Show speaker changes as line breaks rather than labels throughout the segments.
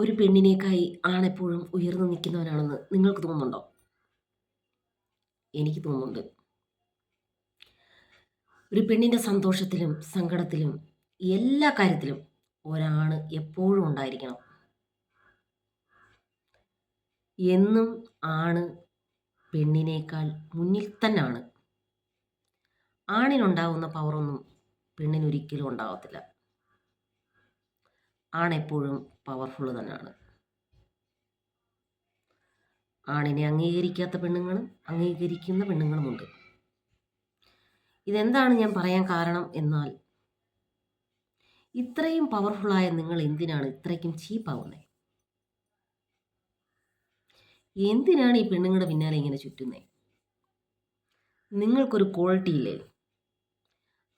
ഒരു പെണ്ണിനേക്കായി ആണെപ്പോഴും ഉയർന്നു നിൽക്കുന്നവനാണെന്ന് നിങ്ങൾക്ക് തോന്നുന്നുണ്ടോ? എനിക്ക് തോന്നുന്നുണ്ട്. ഒരു പെണ്ണിൻ്റെ സന്തോഷത്തിലും സങ്കടത്തിലും എല്ലാ കാര്യത്തിലും ഒരാണ് എപ്പോഴും ഉണ്ടായിരിക്കണം. എന്നും ആണ് പെണ്ണിനേക്കാൾ മുന്നിൽ തന്നാണ്. ആണിനുണ്ടാകുന്ന പവറൊന്നും പെണ്ണിനൊരിക്കലും ഉണ്ടാകത്തില്ല. ആണെപ്പോഴും പവർഫുൾ തന്നെയാണ്. ആണിനെ അംഗീകരിക്കാത്ത പെണ്ണുങ്ങളും അംഗീകരിക്കുന്ന പെണ്ണുങ്ങളുമുണ്ട്. ഇതെന്താണ് ഞാൻ പറയാൻ കാരണം എന്നാൽ, ഇത്രയും പവർഫുള്ളായ നിങ്ങൾ എന്തിനാണ് ഇത്രയ്ക്കും ചീപ്പാവുന്നത്? എന്തിനാണ് ഈ പെണ്ണുങ്ങളുടെ പിന്നാലെ ഇങ്ങനെ ചുറ്റുന്നത്? നിങ്ങൾക്കൊരു ക്വാളിറ്റി ഇല്ലേ?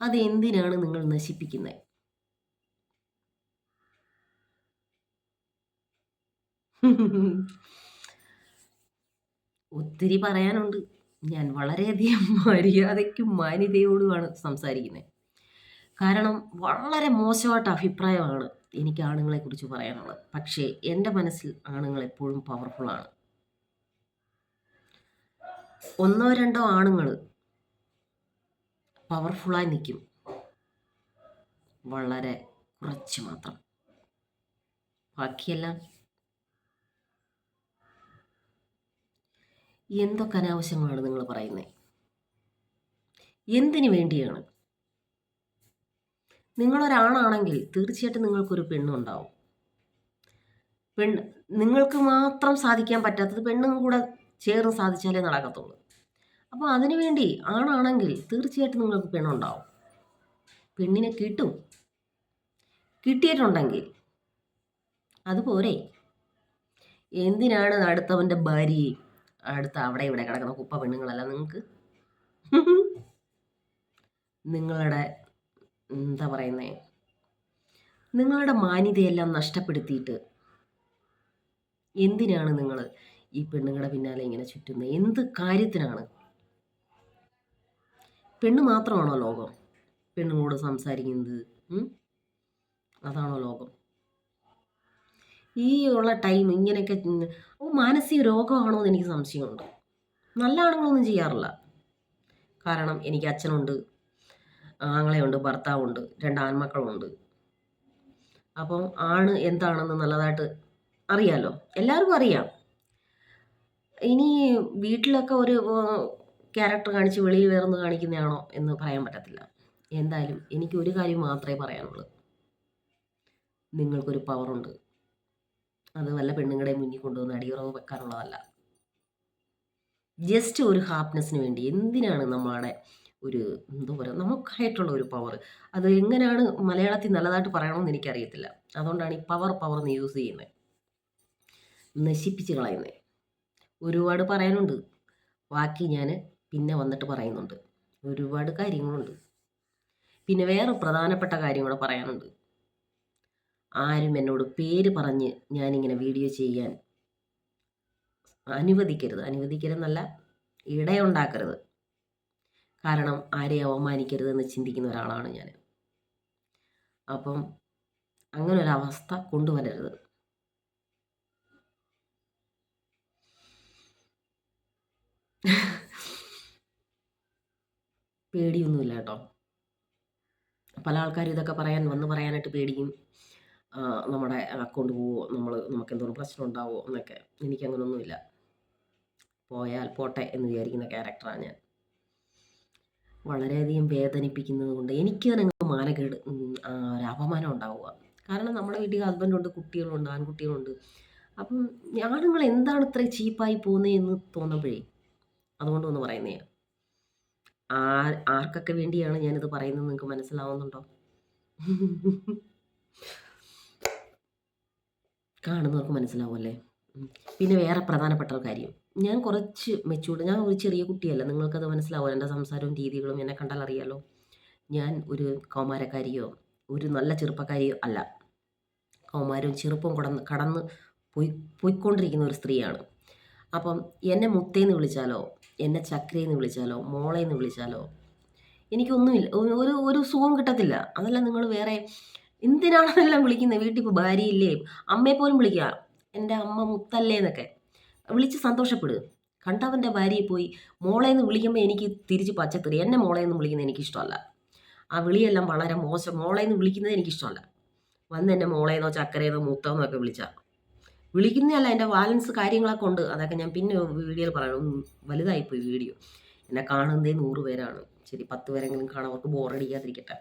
അത് എന്തിനാണ് നിങ്ങൾ നശിപ്പിക്കുന്നത്? ഒത്തിരി പറയാനുണ്ട്. ഞാൻ വളരെയധികം മര്യാദയ്ക്കും മാന്യതയോടുമാണ് സംസാരിക്കുന്നത്. കാരണം വളരെ മോശമായിട്ട് അഭിപ്രായമാണ് എനിക്ക് ആണുങ്ങളെക്കുറിച്ച് പറയാനുള്ളത്. പക്ഷേ എൻ്റെ മനസ്സിൽ ആണുങ്ങൾ എപ്പോഴും പവർഫുള്ളാണ്. ഒന്നോ രണ്ടോ ആണുങ്ങൾ പവർഫുള്ളായി നിൽക്കും, വളരെ കുറച്ച് മാത്രം. ബാക്കിയെല്ലാം എന്തൊക്കെ അനാവശ്യങ്ങളാണ് നിങ്ങൾ പറയുന്നത്? എന്തിനു വേണ്ടിയാണ്? നിങ്ങളൊരാണാണെങ്കിൽ തീർച്ചയായിട്ടും നിങ്ങൾക്കൊരു പെണ്ണുണ്ടാവും. നിങ്ങൾക്ക് മാത്രം സാധിക്കാൻ പറ്റാത്തത് പെണ്ണും കൂടെ ചേർന്ന് സാധിച്ചാലേ നടക്കത്തുള്ളൂ. അപ്പോൾ അതിനുവേണ്ടി ആണാണെങ്കിൽ തീർച്ചയായിട്ടും നിങ്ങൾക്ക് പെണ്ണുണ്ടാവും. പെണ്ണിനെ കിട്ടും. കിട്ടിയിട്ടുണ്ടെങ്കിൽ അതുപോരെ. എന്തിനാണ് അടുത്തവൻ്റെ ഭാര്യയെ അടുത്ത അവിടെ ഇവിടെ കിടക്കുന്ന കുപ്പ പെണ്ണുങ്ങളല്ല നിങ്ങൾക്ക്? നിങ്ങളുടെ എന്താ പറയുന്നേ, നിങ്ങളുടെ മാന്യതയെല്ലാം നഷ്ടപ്പെടുത്തിയിട്ട് എന്തിനാണ് നിങ്ങൾ ഈ പെണ്ണുങ്ങളുടെ പിന്നാലെ ഇങ്ങനെ ചുറ്റുന്നത്? എന്ത് കാര്യത്തിനാണ്? പെണ്ണ് മാത്രമാണോ ലോകം? പെണ്ണുങ്ങളോട് സംസാരിക്കുന്നത് അതാണോ ലോകം? ഈ ഉള്ള ടൈം ഇങ്ങനെയൊക്കെ മാനസിക രോഗമാണോ എന്ന് എനിക്ക് സംശയമുണ്ട്. നല്ല ആണുങ്ങളൊന്നും ചെയ്യാറില്ല. കാരണം എനിക്ക് അച്ഛനുണ്ട്, ആങ്ങളയുണ്ട്, ഭർത്താവുണ്ട്, 2 ആൺമക്കളുണ്ട്. അപ്പം ആണ് എന്താണെന്ന് നല്ലതായിട്ട് അറിയാലോ, എല്ലാവർക്കും അറിയാം. ഇനി വീട്ടിലൊക്കെ ഒരു ക്യാരക്ടർ കാണിച്ച് വെളിയിൽ വേറൊന്ന് കാണിക്കുന്നതാണോ എന്ന് പറയാൻ പറ്റത്തില്ല. എന്തായാലും എനിക്ക് ഒരു കാര്യം മാത്രമേ പറയാനുള്ളൂ. നിങ്ങൾക്കൊരു പവറുണ്ട്. അത് വല്ല പെണ്ണുങ്ങളെ മുന്നിൽ കൊണ്ടുവന്ന് അടിയുറവ് വെക്കാനുള്ളതല്ല. ജസ്റ്റ് ഒരു ഹാപ്പിനെസ്സിന് വേണ്ടി എന്തിനാണ് നമ്മുടെ ഒരു എന്താ പറയുക, നമുക്കായിട്ടുള്ള ഒരു പവർ, അത് എങ്ങനെയാണ് മലയാളത്തിൽ നല്ലതായിട്ട് പറയണമെന്ന് എനിക്കറിയത്തില്ല. അതുകൊണ്ടാണ് ഈ പവർ എന്ന് യൂസ് ചെയ്യുന്നത്, നശിപ്പിച്ച് കളയുന്നത്. ഒരുപാട് പറയാനുണ്ട്. ബാക്കി ഞാൻ പിന്നെ വന്നിട്ട് പറയുന്നുണ്ട്. ഒരുപാട് കാര്യങ്ങളുണ്ട്. പിന്നെ വേറെ പ്രധാനപ്പെട്ട കാര്യം കൂടെ പറയാനുണ്ട്. ആരും എന്നോട് പേര് പറഞ്ഞ് ഞാനിങ്ങനെ വീഡിയോ ചെയ്യാൻ അനുവദിക്കരുതെന്നല്ല, ഇടയുണ്ടാക്കരുത്. കാരണം ആരെയും അവമാനിക്കരുതെന്ന് ചിന്തിക്കുന്ന ഒരാളാണ് ഞാൻ. അപ്പം അങ്ങനൊരവസ്ഥ കൊണ്ടുവരരുത്. പേടിയൊന്നുമില്ല കേട്ടോ. പല ആൾക്കാരും ഇതൊക്കെ പറയാനായിട്ട് പേടിക്കും. നമ്മുടെ അക്കൗണ്ട് പോവോ, നമുക്ക് എന്തോരം പ്രശ്നം ഉണ്ടാവോ എന്നൊക്കെ. എനിക്കങ്ങനൊന്നുമില്ല. പോയാൽ പോട്ടെ എന്ന് വിചാരിക്കുന്ന ക്യാരക്ടറാണ് ഞാൻ. വളരെയധികം വേദനിപ്പിക്കുന്നത് കൊണ്ട് എനിക്ക് തന്നെ മാനക്കേട്, ഒരു അപമാനം ഉണ്ടാവുക. കാരണം നമ്മുടെ വീട്ടിൽ ഹസ്ബൻഡുണ്ട്, കുട്ടികളുണ്ട്, ആൺകുട്ടികളുണ്ട്. അപ്പം ആണുങ്ങൾ എന്താണ് ഇത്ര ചീപ്പായി പോകുന്നതെന്ന് തോന്നുമ്പോഴേ അതുകൊണ്ടൊന്ന് പറയുന്നതാണ്. ആർക്കൊക്കെ വേണ്ടിയാണ് ഞാനിത് പറയുന്നത് നിങ്ങൾക്ക് മനസ്സിലാവുന്നുണ്ടോ? കാണുന്നവർക്ക് മനസ്സിലാവുമല്ലേ? പിന്നെ വേറെ പ്രധാനപ്പെട്ട ഒരു കാര്യം, ഞാൻ കുറച്ച് ഞാൻ ഒരു ചെറിയ കുട്ടിയല്ല. നിങ്ങൾക്കത് മനസ്സിലാവും. എൻ്റെ സംസാരവും രീതികളും എന്നെ കണ്ടാൽ അറിയാലോ. ഞാൻ ഒരു കൗമാരക്കാരിയോ ഒരു നല്ല ചെറുപ്പക്കാരിയോ അല്ല. കൗമാരവും ചെറുപ്പവും കടന്ന് പോയിക്കൊണ്ടിരിക്കുന്ന ഒരു സ്ത്രീയാണ്. അപ്പം എന്നെ മുത്തേന്ന് വിളിച്ചാലോ, എന്നെ ചക്രയെന്ന് വിളിച്ചാലോ, മോളേന്ന് വിളിച്ചാലോ എനിക്കൊന്നുമില്ല, ഒരു സുഖം കിട്ടത്തില്ല. അതല്ല നിങ്ങൾ വേറെ എന്തിനാണെന്നെല്ലാം വിളിക്കുന്നത്. വീട്ടിൽ ഇപ്പോൾ ഭാര്യയില്ലേ, അമ്മയെ പോലും വിളിക്കുക. എൻ്റെ അമ്മ മുത്തല്ലേ എന്നൊക്കെ വിളിച്ച് സന്തോഷപ്പെടുക. കണ്ടവൻ്റെ ഭാര്യയെ പോയി മോളേന്ന് വിളിക്കുമ്പോൾ എനിക്ക് തിരിച്ച് പച്ചത്തെറി. എന്നെ മോളേന്ന് വിളിക്കുന്നത് എനിക്കിഷ്ടമല്ല. ആ വിളിയെല്ലാം വളരെ മോശം. മോളേന്ന് വിളിക്കുന്നത് എനിക്കിഷ്ടമല്ല. വന്ന് എന്നെ മോളേന്നോ ചക്കരേന്നോ മുത്തോന്നോ ഒക്കെ വിളിച്ചാൽ വിളിക്കുന്നതല്ല, എൻ്റെ ബാലൻസ് കാര്യങ്ങളൊക്കെ ഉണ്ട്. അതൊക്കെ ഞാൻ പിന്നെ വീഡിയോയിൽ പറയാം. വലുതായിപ്പോയി വീഡിയോ. എന്നെ കാണുന്നതേ 100 പേരാണ്. ശരി 10 പേരെങ്കിലും കാണാം. അവർക്ക് ബോറടിക്കാതിരിക്കട്ടെ.